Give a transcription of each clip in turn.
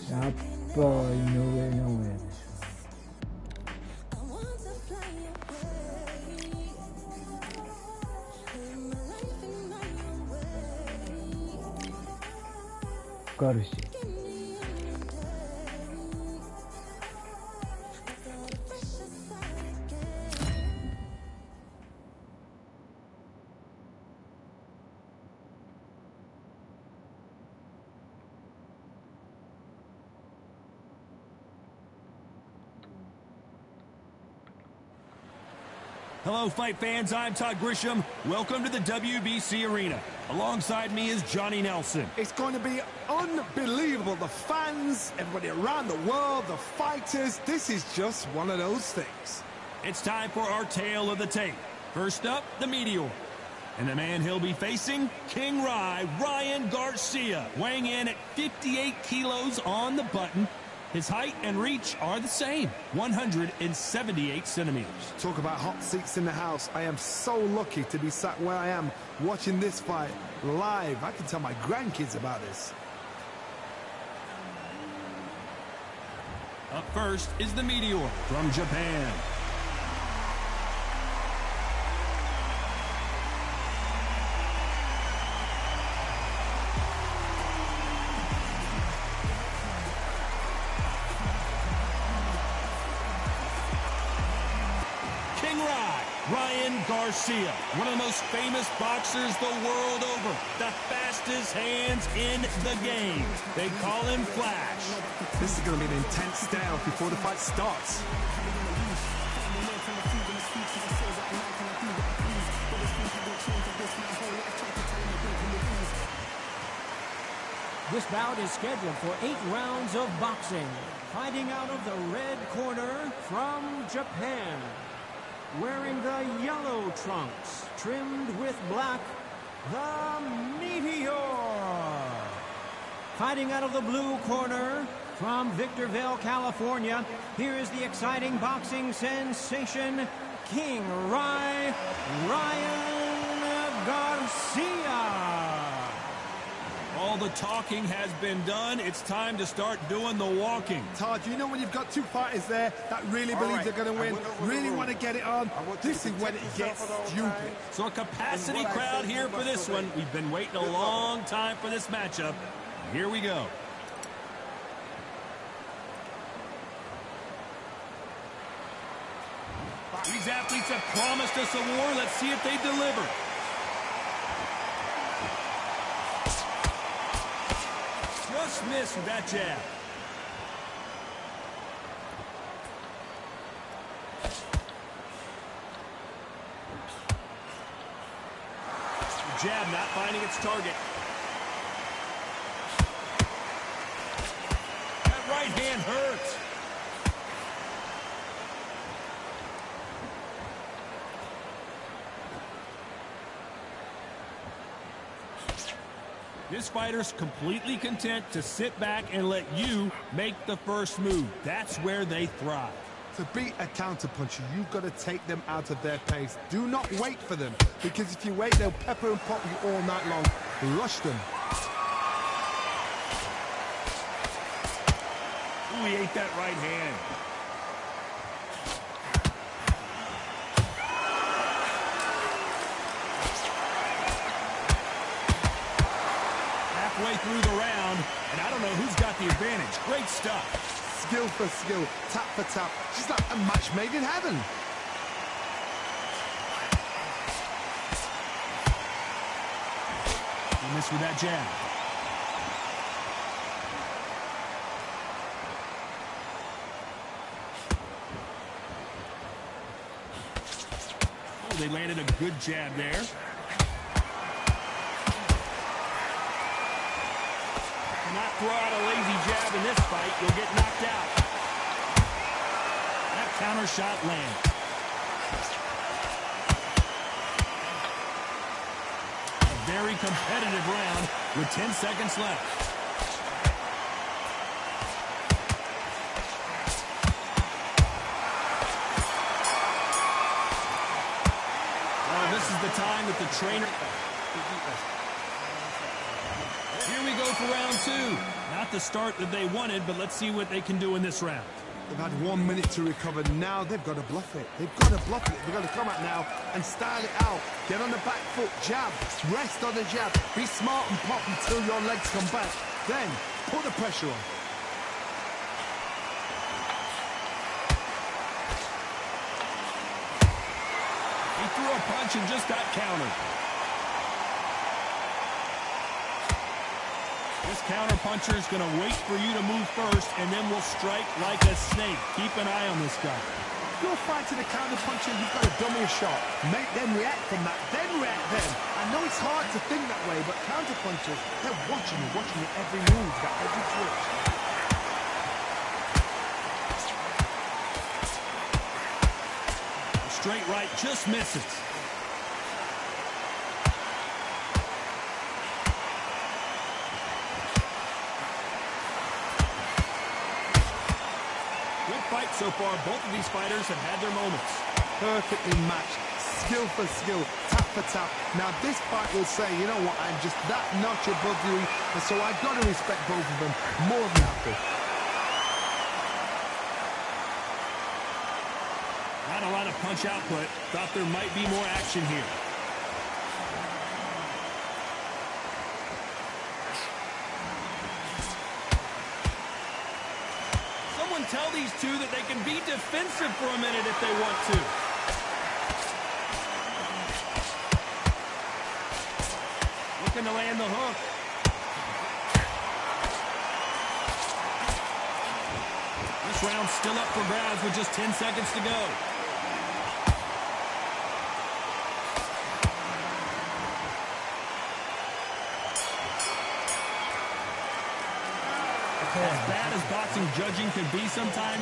やっぱ井上尚弥でしょ。ガルシ Hello, fight fans. I'm Todd Grisham. Welcome to the WBC Arena. Alongside me is Johnny Nelson. It's going to be unbelievable. The fans, everybody around the world, the fighters. This is just one of those things. It's time for our tale of the tape. First up, the Meteor. And the man he'll be facing, King Ryan Garcia, weighing in at 58 kilos on the button. His height and reach are the same, 178 centimeters. Talk about hot seats in the house. I am so lucky to be sat where I am watching this fight live. I can tell my grandkids about this. Up first is the Meteor from Japan. Ryan Garcia, one of the most famous boxers the world over. The fastest hands in the game. They call him Flash. This is going to be an intense standoff before the fight starts. This bout is scheduled for 8 rounds of boxing. Fighting out of the red corner from Japan. Wearing the yellow trunks, trimmed with black, the Meteor. Fighting out of the blue corner from Victorville, California, here is the exciting boxing sensation, King Ryan Garcia. All the talking has been done. It's time to start doing the walking. Todd, you know when you've got two fighters there that really believe they're going to win, really want to get it on, this is when it gets stupid. So a capacity crowd here for this one. We've been waiting a long time for this matchup. Here we go. These athletes have promised us a war. Let's see if they deliver. Just missed with that jab. The jab not finding its target. That right hand hurts. This fighter's completely content to sit back and let you make the first move. That's where they thrive. To beat a counterpuncher, you've got to take them out of their pace. Do not wait for them, because if you wait, they'll pepper and pop you all night long. Rush them. Ooh, he ate that right hand. Halfway through the round, and I don't know who's got the advantage. Great stuff. Skill for skill, tap for tap. She's like a match made in heaven. He missed with that jab. Oh, they landed a good jab there. Not throw out a lazy jab in this fight, you'll get knocked out. That counter shot lands. A very competitive round with 10 seconds left. Well, this is the time that the trainer... Here we go for round two. Not the start that they wanted, but let's see what they can do in this round. They've had 1 minute to recover. Now they've got to bluff it. They've got to bluff it. They've got to come out now and style it out. Get on the back foot, jab, rest on the jab. Be smart and pop until your legs come back. Then put the pressure on. He threw a punch and just got countered. This counter-puncher is going to wait for you to move first, and then will strike like a snake. Keep an eye on this guy. You're fighting a counter-puncher, you've got to dummy a shot. Make them react from that, then react then. I know it's hard to think that way, but counter-punchers, they're watching you every move, that every twitch. The straight right just misses. Fight so far, both of these fighters have had their moments. Perfectly matched, skill for skill, tap for tap. Now this fight will say, you know what, I'm just that notch above you, and so I've got to respect both of them more than happy. Not a lot of punch output. Thought there might be more action here. Tell these two that they can be defensive for a minute if they want to. Looking to land the hook. This round's still up for grabs with just 10 seconds to go. As bad as boxing judging can be sometimes,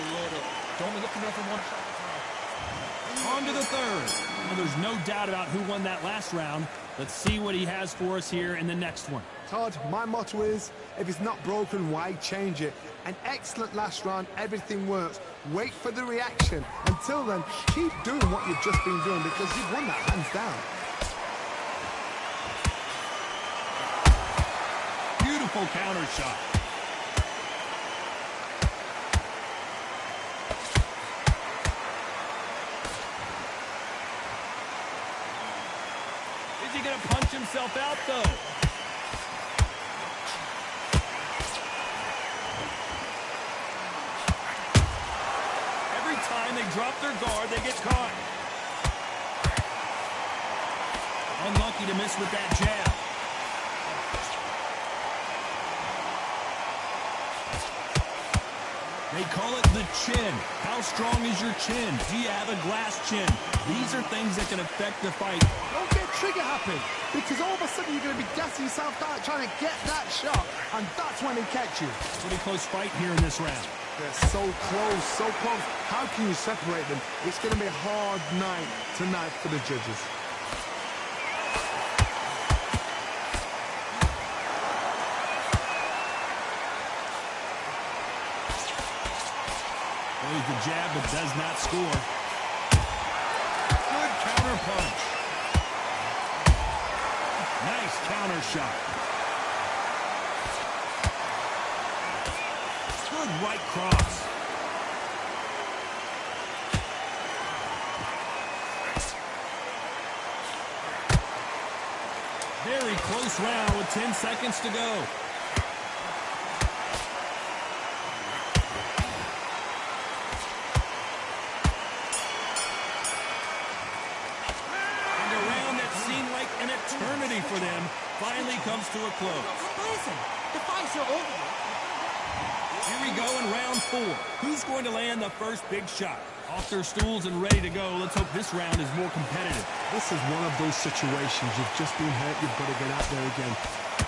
Don't be looking for one shot. on to the third. Well, there's no doubt about who won that last round. Let's see what he has for us here in the next one. Todd, my motto is, if it's not broken, why change it? An excellent last round, everything works. Wait for the reaction. Until then, keep doing what you've just been doing because you've won that hands down. Beautiful counter shot. Is he going to punch himself out, though? Every time they drop their guard, they get caught. Unlucky to miss with that jab. They call it the chin. How strong is your chin? Do you have a glass chin? These are things that can affect the fight. Don't get trigger happy, because all of a sudden you're going to be gassing yourself out trying to get that shot, and that's when they catch you. Pretty close fight here in this round. They're so close, so close. How can you separate them? It's going to be a hard night tonight for the judges. Throws the jab but does not score. Good counter punch. Nice counter shot. Good right cross. Very close round with 10 seconds to go. Eternity for them finally comes to a close. Listen, the fights are over. Here we go in round 4. Who's going to land the first big shot? Off their stools and ready to go. Let's hope this round is more competitive. This is one of those situations. You've just been hurt. You've got to get out there again.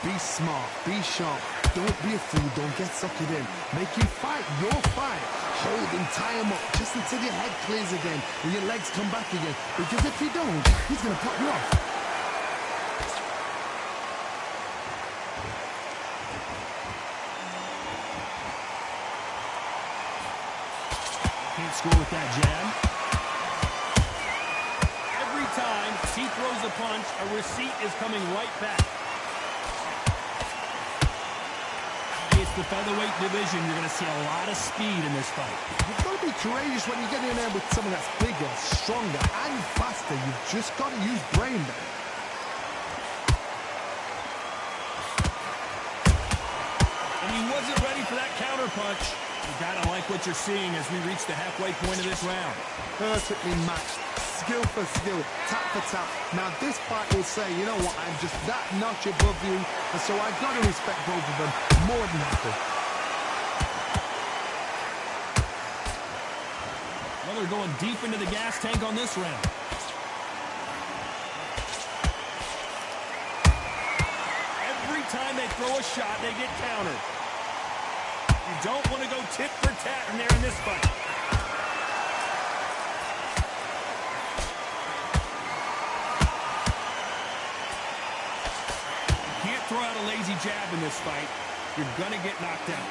Be smart. Be sharp. Don't be a fool. Don't get sucked in. Make him fight your fight. Hold him, tie him up just until your head clears again and your legs come back again. Because if you don't, he's going to pop you off. Can't score with that jab. Every time he throws a punch, a receipt is coming right back. It's the featherweight division. You're going to see a lot of speed in this fight. You've got to be courageous when you get in there with someone that's bigger, stronger, and faster. You've just got to use brain there. And he wasn't ready for that counter punch. You gotta like what you're seeing as we reach the halfway point of this round. Perfectly matched, skill for skill, tap for tap. Now this fight will say, you know what, I'm just that notch above you, and so I've got to respect both of them more than happy. Well, they're going deep into the gas tank on this round. Every time they throw a shot, they get countered. You don't want to go tit for tat in there in this fight. You can't throw out a lazy jab in this fight. You're going to get knocked out.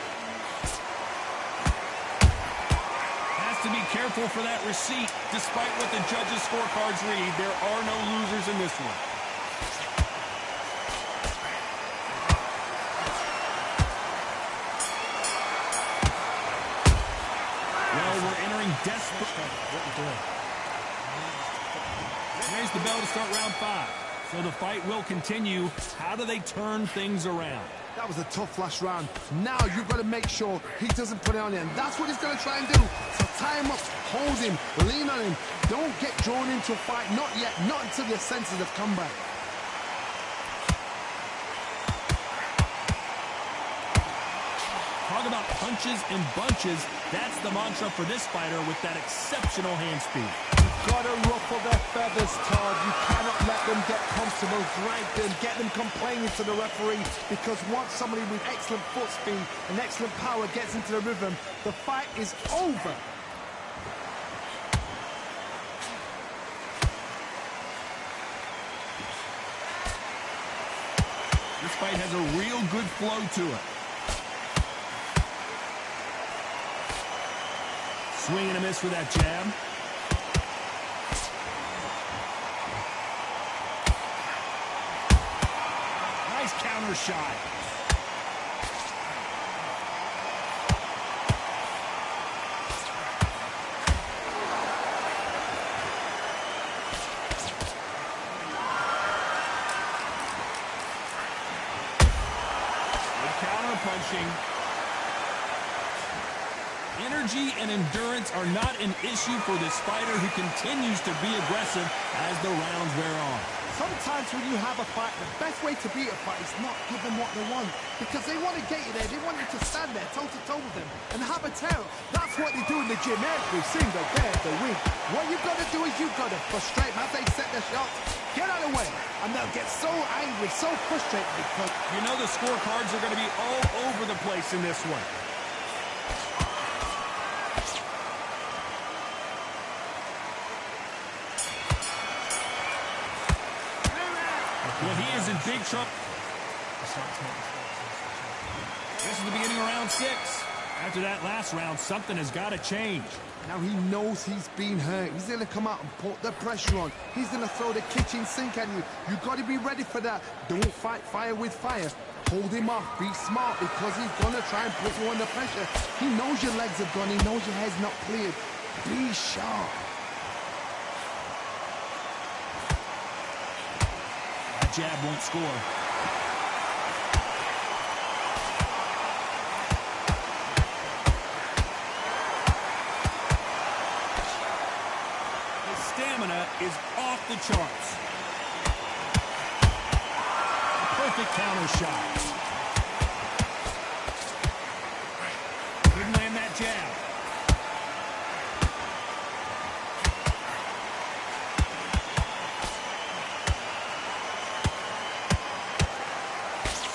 Has to be careful for that receipt. Despite what the judges' scorecards read, there are no losers in this one. Desperate. What you doing? There's the bell to start round 5. So the fight will continue. How do they turn things around? That was a tough last round. Now you've got to make sure he doesn't put it on you, and that's what he's going to try and do. So tie him up, hold him, lean on him. Don't get drawn into a fight. Not yet. Not until your senses have come back. Talk about punches and bunches. That's the mantra for this fighter with that exceptional hand speed. You've got to ruffle their feathers, Todd. You cannot let them get comfortable, drag them, get them complaining to the referee, because once somebody with excellent foot speed and excellent power gets into the rhythm, the fight is over. This fight has a real good flow to it. Swing and a miss for that jab. Nice counter shot. Good counter punching. Energy and endurance are not an issue for this fighter who continues to be aggressive as the rounds wear on. Sometimes when you have a fight, the best way to beat a fight is not give them what they want, because they want to get you there. They want you to stand there toe-to-toe with them and have a tear. That's what they do in the gym every single day of the week. What you've got to do is you've got to frustrate them as they set their shots. Get out of the way, and they'll get so angry, so frustrated because... You know the scorecards are going to be all over the place in this one. Well, he is in big trouble. This is the beginning of round 6. After that last round, something has got to change. Now he knows he's been hurt. He's going to come out and put the pressure on. He's going to throw the kitchen sink at you. You've got to be ready for that. Don't fight fire with fire. Hold him off. Be smart, because he's going to try and put you under pressure. He knows your legs are gone. He knows your head's not cleared. Be sharp. Jab won't score. His stamina is off the charts. A perfect counter shot. Couldn't land that jab.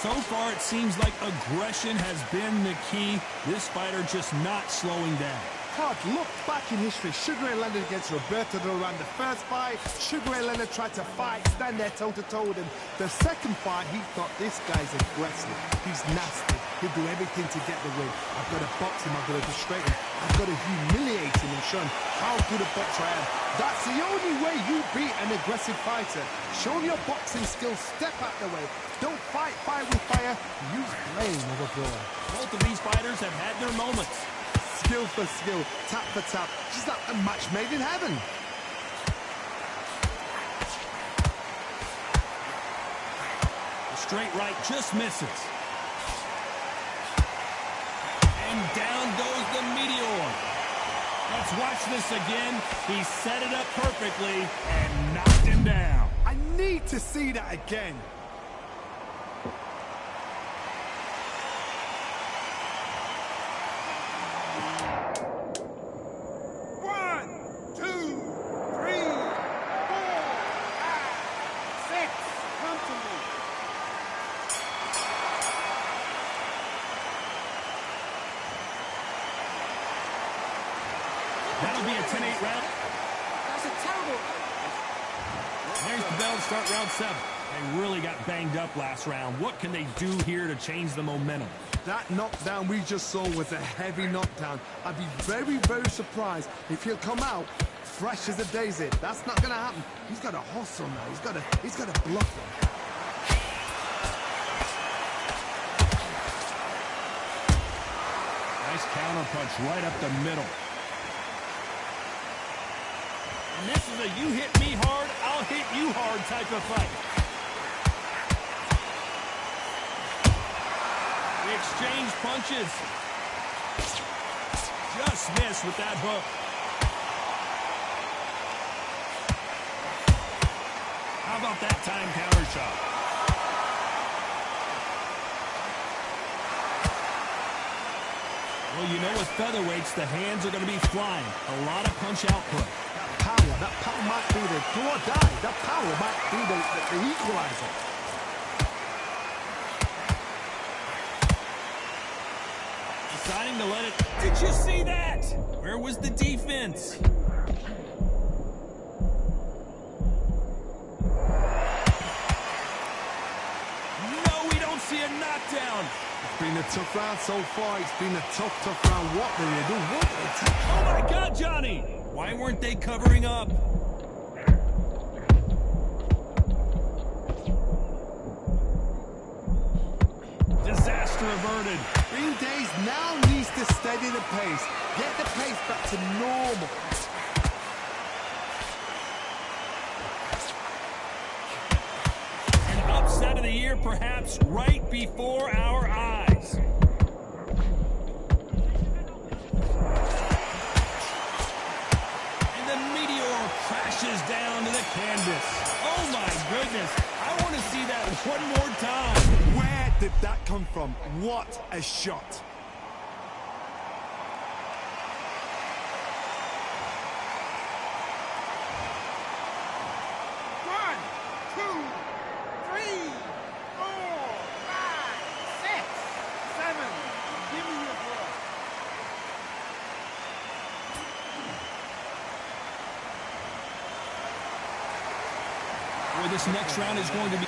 So far, it seems like aggression has been the key. This fighter just not slowing down. Todd, look back in history. Sugar Ray Leonard against Roberto Duran. The first fight, Sugar Ray Leonard tried to fight, stand there toe-to-toe with him. The second fight, he thought, this guy's aggressive. He's nasty. He'll do everything to get the win. I've got to box him. I've got to frustrate him. I've got to humiliate him and show him how good a boxer I am. That's the only way you beat an aggressive fighter. Show him your boxing skills. Step out the way. Don't fight fire with fire. Use blame over blow. Both of these fighters have had their moments. Skill for skill, tap for tap. Just like a match made in heaven. The straight right just misses. And down goes the meteor. Let's watch this again. He set it up perfectly and knocked him down. I need to see that again. That'll be a 10-8 round. That's a terrible. There's the bell to start round 7. They really got banged up last round. What can they do here to change the momentum? That knockdown we just saw was a heavy knockdown. I'd be very, very surprised if he'll come out fresh as a daisy. That's not going to happen. He's got to hustle now. He's got to bluff him. Nice counter punch right up the middle. And this is a you hit me hard, I'll hit you hard type of fight. They exchange punches. Just missed with that hook. How about that time counter shot? Well, you know with featherweights, the hands are going to be flying. A lot of punch output. That power might be the do or die. That power might be the equalizer. Deciding to let it. Did you see that? Where was the defense? No, we don't see a knockdown. It's been a tough round so far. It's been a tough round. What do they do? What do they take? Oh my God, Johnny! Why weren't they covering up? Disaster averted. Green Days now needs to steady the pace. Get the pace back to normal. An upset of the year, perhaps, right before our eyes. And the meteor crashes down to the canvas. Oh my goodness. I want to see that one more time. Where did that come from? What a shot. This next round is going to be.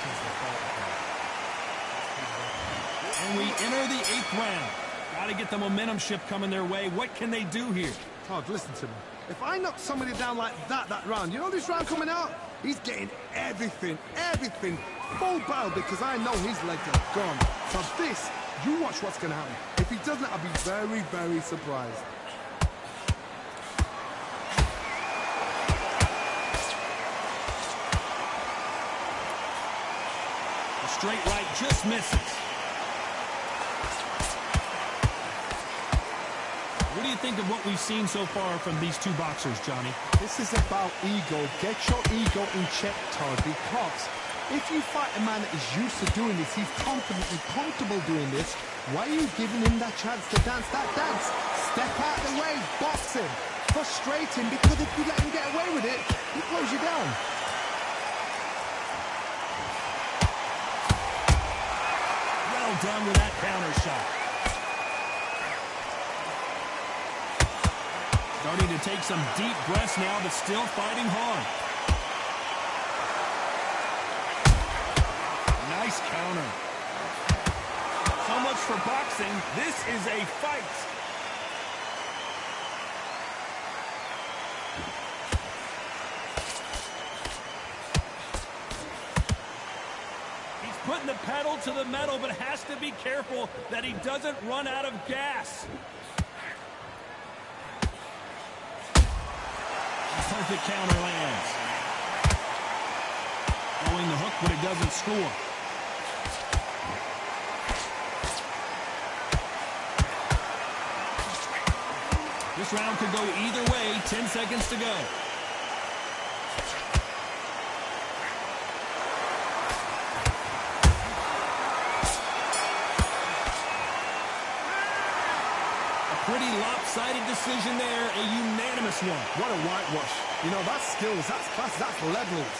And we enter the 8th round. Got to get the momentum shift coming their way. What can they do here? Todd, listen to me. If I knock somebody down like that round, you know this round coming out? He's getting everything, full barrel because I know his legs are gone. So this, you watch what's going to happen. If he doesn't, I'll be very, very surprised. Straight right just misses. What do you think of what we've seen so far from these two boxers, Johnny? This is about ego. Get your ego in check, Todd, because if you fight a man that is used to doing this, he's confident and comfortable doing this, why are you giving him that chance to dance that dance? Step out the way, box him, frustrate him, because if you let him get away with it, he throws you down. Done with that counter shot. Starting to take some deep breaths now, but still fighting hard. Nice counter. So much for boxing. This is a fight. He's putting the pedal to the metal, but has to be careful that he doesn't run out of gas. Perfect counter lands. Throwing the hook, but it doesn't score. This round could go either way. 10 seconds to go. Pretty lopsided decision there, a unanimous one. What a whitewash. You know, that's skills, that's class, that's levels.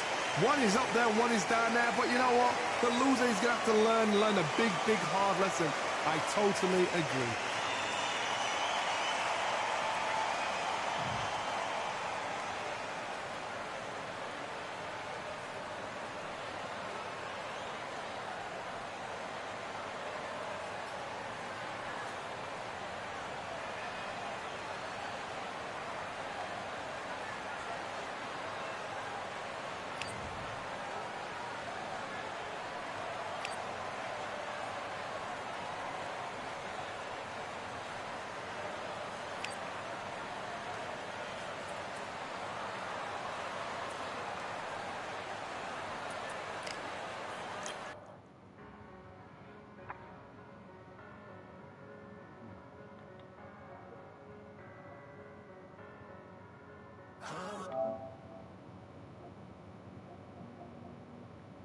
One is up there, one is down there, but you know what? The loser is going to have to learn a big, hard lesson. I totally agree.